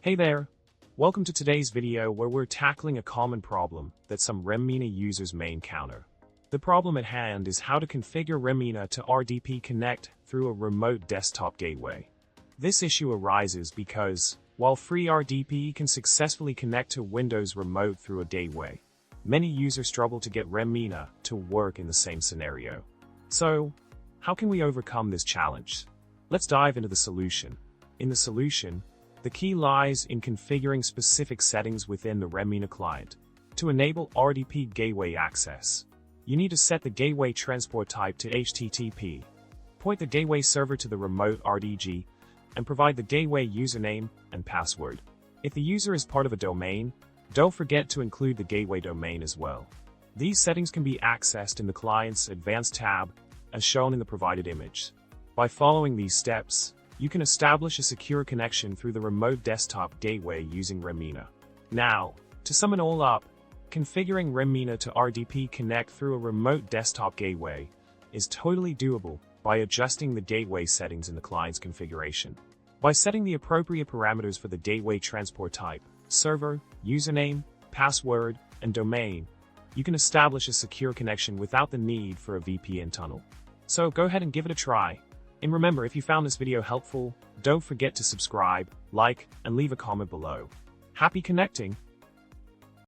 Hey there! Welcome to today's video where we're tackling a common problem that some Remmina users may encounter. The problem at hand is how to configure Remmina to RDP Connect through a remote desktop gateway. This issue arises because, while free RDP can successfully connect to Windows Remote through a gateway, many users struggle to get Remmina to work in the same scenario. So, how can we overcome this challenge? Let's dive into the solution. In the solution, the key lies in configuring specific settings within the Remmina client. To enable RDP gateway access, you need to set the gateway transport type to HTTP, point the gateway server to the remote RDG, and provide the gateway username and password. If the user is part of a domain, don't forget to include the gateway domain as well. These settings can be accessed in the client's Advanced tab, as shown in the provided image. By following these steps, you can establish a secure connection through the remote desktop gateway using Remmina. Now, to sum it all up, configuring Remmina to RDP Connect through a remote desktop gateway is totally doable by adjusting the gateway settings in the client's configuration. By setting the appropriate parameters for the gateway transport type, server, username, password, and domain, you can establish a secure connection without the need for a VPN tunnel. So go ahead and give it a try. And remember, if you found this video helpful, don't forget to subscribe, like, and leave a comment below. Happy connecting!